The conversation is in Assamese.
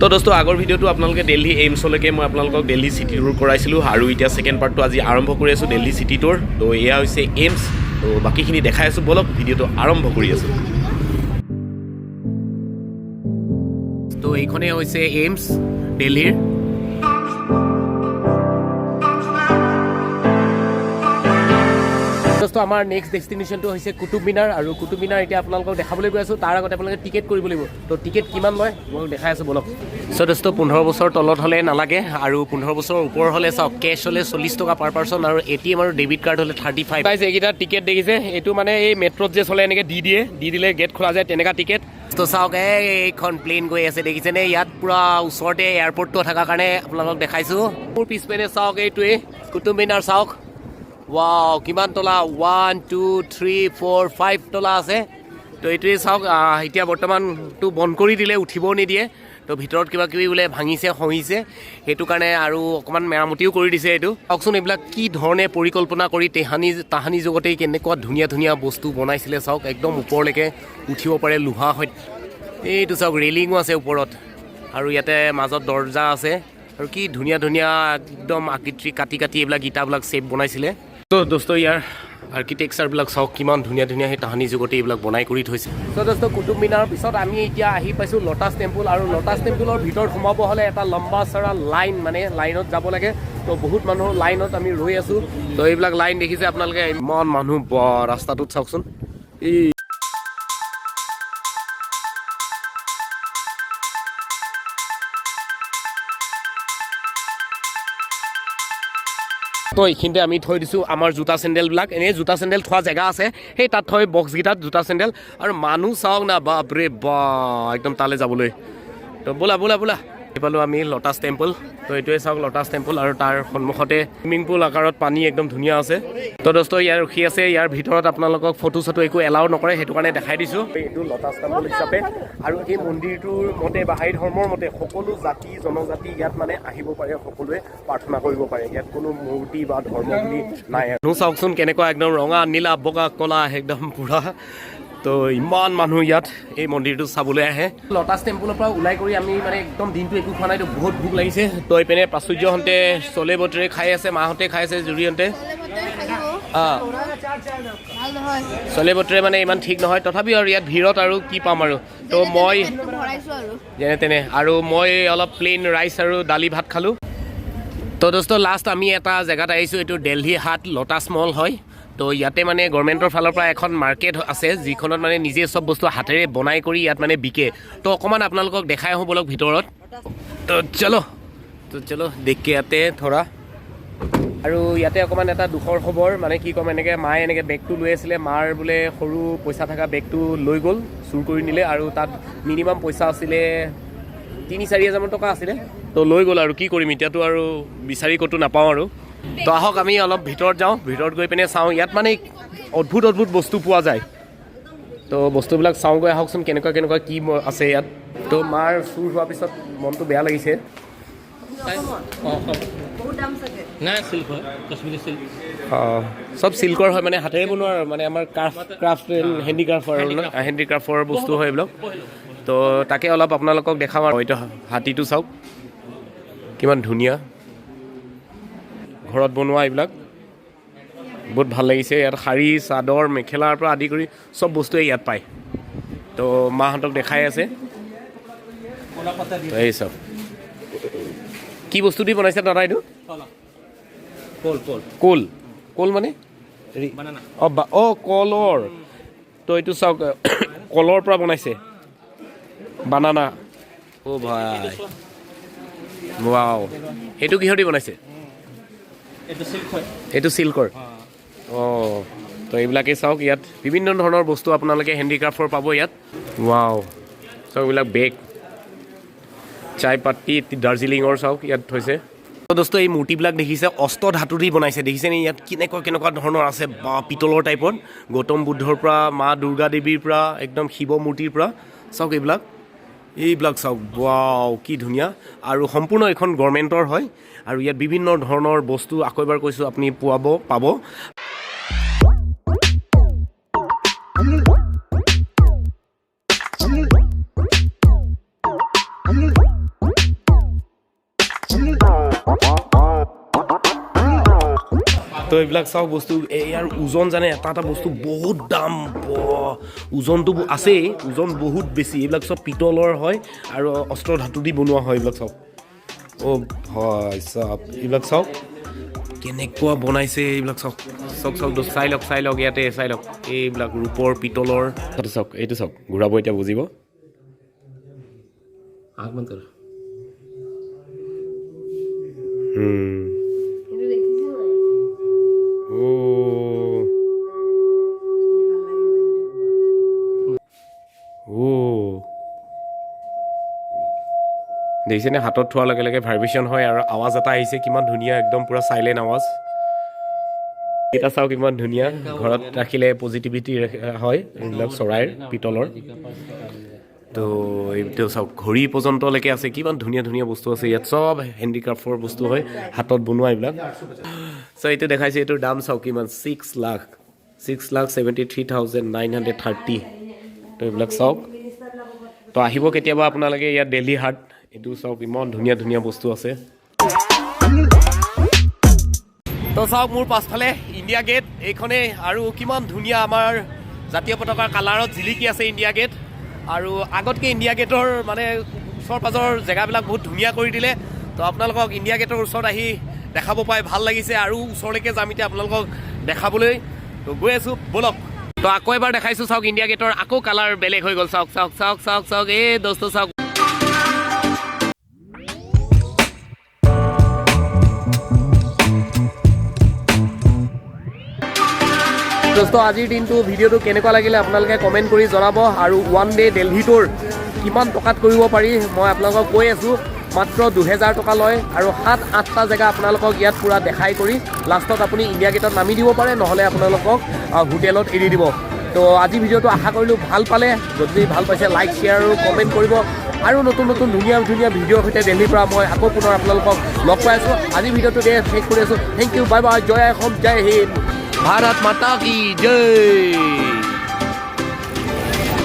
তো দোস্ত আগৰ ভিডিঅ'টো আপোনালোকে দিল্লী এইমছলৈকে মই আপোনালোকক দিল্লী চিটি টুৰ কৰাইছিলোঁ আৰু এতিয়া সেকেন্ড পাৰ্টটো আজি আৰম্ভ কৰি আছোঁ দিল্লী চিটি টুৰ। তো এয়া হৈছে এইমছ। তো বাকীখিনি দেখাই আছোঁ, বলক ভিডিঅ'টো আৰম্ভ কৰি আছোঁ। তো এইখনেই হৈছে এইমছ দিল্লীৰ। দোস্ত আমাৰ নেক্সট ডেষ্টিনেশ্যনটো হৈছে কুতুব মিনাৰ আৰু কুতুব মিনাৰ এতিয়া আপোনালোকক দেখাবলৈ গৈ আছোঁ। তাৰ আগতে আপোনালোকে টিকেট কৰিব লাগিব। তো টিকেট কিমান লয় মই দেখাই আছোঁ, বলক। চ' দোস্ত 15 বছৰ তলত হ'লে নালাগে আৰু 15 বছৰ ওপৰ হ'লে চাওক কেছ হ'লে 40 টকা পাৰ পাৰ্চন আৰু ATM আৰু ডেবিট কাৰ্ড হ'লে 35। পাইছে এইকেইটা টিকেট দেখিছে, এইটো মানে এই মেট্ৰত যে চলে এনেকৈ দি দিলে গেট খোলা যায় তেনেকুৱা টিকেট। তো চাওক এইখন প্লেন গৈ আছে দেখিছেনে, ইয়াত পূৰা ওচৰতে এয়াৰপৰ্টটো থকাৰ কাৰণে আপোনালোকক দেখাইছোঁ। মোৰ পিছপিনে চাওক এইটোৱে কুতুব মিনাৰ চাওক। ৱাও কিমান তলা, 1 2 3 4 5 তলা আছে। তো এইটোৱে চাওক, এতিয়া বৰ্তমানটো বন্ধ কৰি দিলে, উঠিবও নিদিয়ে। তো ভিতৰত কিবা কিবি বোলে ভাঙিছে খহিছে, সেইটো কাৰণে আৰু অকণমান মেৰামতিও কৰি দিছে। এইটো চাওকচোন, এইবিলাক কি ধৰণে পৰিকল্পনা কৰি তাহানি যুগতেই কেনেকুৱা ধুনীয়া ধুনীয়া বস্তু বনাইছিলে চাওক। একদম ওপৰলৈকে উঠিব পাৰে লোহা হয়। এইটো চাওক ৰেলিঙো আছে ওপৰত আৰু ইয়াতে মাজত দৰ্জা আছে আৰু কি ধুনীয়া ধুনীয়া একদম আকৃতি কাটি এইবিলাক ইটাবিলাক শ্বেপ বনাইছিলে। তো দোস্ত ইয়াৰ আৰ্কিটেকচাৰবিলাক চাওক কিমান ধুনীয়া ধুনীয়া সেই তাহানি যুগতে এইবিলাক বনাই কৰি থৈছে। তো দোস্ত কুতুব মিনাৰৰ পিছত আমি এতিয়া আহি পাইছোঁ লটাছ টেম্পুল আৰু লটাছ টেম্পুলৰ ভিতৰত সোমাব হ'লে এটা লম্বা চৰা লাইন, মানে লাইনত যাব লাগে। তো বহুত মানুহৰ লাইনত আমি ৰৈ আছোঁ। তো এইবিলাক লাইন দেখিছে আপোনালোকে, ইমান মানুহ ৰাস্তাটোত চাওকচোন। তো এইখিনিতে আমি থৈ দিছোঁ আমাৰ জোতা চেণ্ডেলবিলাক। এনেই জোতা চেণ্ডেল থোৱা জেগা আছে, সেই তাত থৈ বক্সকেইটাত জোতা চেণ্ডেল। আৰু মানুহ চাওক না, বাপৰে বা একদম তালৈ যাবলৈ। তো বোলা পালোঁ আমি লটাছ টেম্পল। তো এইটোৱে চাওক লটাছ টেম্পল আৰু তাৰ সন্মুখতে চুইমিং পুল আকাৰত পানী একদম ধুনীয়া আছে। তো দোস্ত ইয়াৰ ৰখি আছে, ইয়াৰ ভিতৰত আপোনালোকক ফটো চটো একো এলাও নকৰে, সেইটো কাৰণে দেখাই দিছোঁ। এইটো লটাছ টেম্পল হিচাপে আৰু এই মন্দিৰটোৰ মতে বাহাই ধৰ্মৰ মতে সকলো জাতি জনজাতি ইয়াত মানে আহিব পাৰে, সকলোৱে প্ৰাৰ্থনা কৰিব পাৰে। ইয়াত কোনো মূৰ্তি বা ধৰ্ম বুলি নাই। মানুহ চাওকচোন কেনেকুৱা একদম ৰঙা নীলা বগা কলা একদম পুৰা। তো ইমান মানুহ ইয়াত এই মন্দিৰটো চাবলৈ আহে। লটাছ টেম্পুলৰ পৰা ওলাই কৰি আমি মানে একদম দিনটো একো খোৱা নাইতো, বহুত ভোক লাগিছে। তো এইপিনে প্ৰাচুৰ্যহঁতে চলে বটৰে খাই আছে, মাহঁতে খাই আছে, জুৰিহঁতে। চলে বটৰে মানে ইমান ঠিক নহয়, তথাপিও আৰু ইয়াত ভিৰত আৰু কি পাম আৰু। তো মই যেনে তেনে আৰু মই অলপ প্লেইন ৰাইচ আৰু দালি ভাত খালোঁ। তো দোস্ত লাষ্ট আমি এটা জেগাত আহিছোঁ, এইটো দিল্লী হাট লটাছ মল হয়। তো ইয়াতে মানে গভৰ্ণমেণ্টৰ ফালৰ পৰা এখন মাৰ্কেট আছে, যিখনত মানে নিজে চব বস্তু হাতেৰে বনাই কৰি ইয়াত মানে বিকে। তো অকণমান আপোনালোকক দেখাই আহোঁ বলক ভিতৰত। তো চলো দেখকে ইয়াতে থৰা। আৰু ইয়াতে অকণমান এটা দুখৰ খবৰ, মানে কি ক'ম, এনেকৈ মায়ে এনেকৈ বেগটো লৈ আছিলে, মাৰ বোলে সৰু পইচা থকা বেগটো লৈ গ'ল, চুৰ কৰি নিলে। আৰু তাত মিনিমাম পইচা আছিলে 3-4 হাজাৰমান টকা আছিলে। তো লৈ গ'ল আৰু কি কৰিম, এতিয়াতো আৰু বিচাৰি ক'তো নাপাওঁ আৰু। তো আহক আমি অলপ ভিতৰত যাওঁ, ভিতৰত গৈ পিনে চাওঁ। ইয়াত মানে অদ্ভুত বস্তু পোৱা যায়। তো বস্তুবিলাক চাওঁগৈ, আহকচোন কেনেকুৱা কি আছে ইয়াত। তো মাৰ চুৰ হোৱাৰ পিছত মনটো বেয়া লাগিছে। চব চিল্কৰ হয়, মানে হাতেৰে বনোৱা, মানে আমাৰ ক্ৰাফ্ট হেণ্ডিক্ৰাফ্টৰ বস্তু হয় এইবিলাক। তো তাকে অলপ আপোনালোকক দেখাম আৰু। এইটো হাতীটো চাওক কিমান ধুনীয়া, ঘৰত বনোৱা এইবিলাক বহুত ভাল লাগিছে। ইয়াত শাৰী চাদৰ মেখেলাৰ পৰা আদি কৰি চব বস্তুৱেই ইয়াত পায়। তো মাহঁতক দেখাই আছে। এই চব কি বস্তু দি বনাইছে দাদা এইটো? কল মানে কলৰ। তো এইটো চাওক কলৰ পৰা বনাইছে, বানানা। অ' ভাই ৱাও, এইটো কিহৰ দি বনাইছে? এইটো চিল্কৰ। অঁ, তো এইবিলাকেই চাওক, ইয়াত বিভিন্ন ধৰণৰ বস্তু আপোনালোকে হেণ্ডিক্ৰাফ্টৰ পাব ইয়াত। ৱাও চাওক এইবিলাক বেগ, চাই পাতি দাৰ্জিলিঙৰ চাওক ইয়াত থৈছে। দোস্ত এই মূৰ্তিবিলাক দেখিছে অষ্ট ধাতু দি বনাইছে, দেখিছেনে? ইয়াত কেনেকুৱা ধৰণৰ আছে, বা পিতলৰ টাইপত। গৌতম বুদ্ধৰ পৰা, মা দুৰ্গা দেৱীৰ পৰা, একদম শিৱ মূৰ্তিৰ পৰা চাওক এইবিলাক চাওক। ৱাও কি ধুনীয়া। আৰু সম্পূৰ্ণ এইখন গভৰ্ণমেণ্টৰ হয় আৰু ইয়াত বিভিন্ন ধৰণৰ বস্তু আকৌ এবাৰ কৈছোঁ আপুনি পাব। তো এইবিলাক চাওক বস্তু ইয়াৰ ওজন জানে এটা এটা বস্তু বহুত দাম ওজনটো আছেই ওজন বহুত বেছি এইবিলাক চব পিতলৰ হয় আৰু অস্ত্ৰ ধাতু দি বনোৱা হয় এইবিলাক চাওক হয় চাওক এইবিলাক চাওক কেনেকুৱা বনাইছে এইবিলাক চাওক চাওক চাওক চাই লওক ইয়াতে চাই লওক এইবিলাক ৰূপৰ পিতলৰ চাওক এইটো চাওক ঘূৰাব এতিয়া বুজিব আগমন কৰ দেখিছেনে হাতত থোৱাৰ লগে লগে ভাইব্ৰেশ্যন হয় আৰু আৱাজ এটা আহিছে কিমান ধুনীয়া একদম পুৰা চাইলেণ্ট আৱাজ এটা চাওক কিমান ধুনীয়া ঘৰত ৰাখিলে পজিটিভিটি হয় এইবিলাক চৰাইৰ পিতলৰ তো এইটো চাওক ঘড়ী পৰ্যন্তলৈকে আছে কিমান ধুনীয়া ধুনীয়া বস্তু আছে ইয়াত চব হেণ্ডিক্ৰাফ্টৰ বস্তু হয় হাতত বনোৱা এইবিলাক চ' এইটো দেখাইছে এইটোৰ দাম চাওক কিমান 6,73,930 তো এইবিলাক চাওক তো আহিব কেতিয়াবা আপোনালোকে ইয়াত দিল্লী হাট এইটো চাওক ইমান ধুনীয়া ধুনীয়া বস্তু আছে তো চাওক মোৰ পাছফালে ইণ্ডিয়া গেট এইখনেই আৰু কিমান ধুনীয়া আমাৰ জাতীয় পতাকাৰ কালাৰত জিলিকি আছে ইণ্ডিয়া গেট আৰু আগতকৈ ইণ্ডিয়া গেটৰ মানে ওচৰ পাজৰ জেগাবিলাক বহুত ধুনীয়া কৰি দিলে তো আপোনালোকক ইণ্ডিয়া গেটৰ ওচৰত আহি দেখাব পাই ভাল লাগিছে আৰু ওচৰলৈকে যাম এতিয়া আপোনালোকক দেখাবলৈ তো গৈ আছোঁ বলক তো আকৌ এবাৰ দেখাইছোঁ চাওক ইণ্ডিয়া গেটৰ আকৌ কালাৰ বেলেগ হৈ গ'ল চাওক চাওক চাওক চাওক চাওক এই দোস্ত চাওক দোস্ত আজিৰ দিনটো ভিডিঅ'টো কেনেকুৱা লাগিলে আপোনালোকে কমেণ্ট কৰি জনাব আৰু ওৱান ডে দিল্লী টুৰ কিমান টকাত কৰিব পাৰি মই আপোনালোকক কৈ আছোঁ মাত্ৰ 2000 টকা লয় আৰু 7-8টা জেগা আপোনালোকক ইয়াত পুৰা দেখাই কৰি লাষ্টত আপুনি ইণ্ডিয়া গেটত নামি দিব পাৰে নহ'লে আপোনালোকক হোটেলত এৰি দিব তো আজি ভিডিঅ'টো আশা কৰিলোঁ ভাল পালে যদি ভাল পাইছে লাইক শ্বেয়াৰ আৰু কমেণ্ট কৰিব আৰু নতুন নতুন ধুনীয়া ধুনীয়া ভিডিঅ'ৰ সৈতে দিল্লীৰ পৰা মই আকৌ পুনৰ আপোনালোকক লগ পাই আছোঁ আজি ভিডিঅ'টো শেষ কৰি আছোঁ থেংক ইউ বাই বাই জয় অসম জয় হিন্দ भारत माता की जय।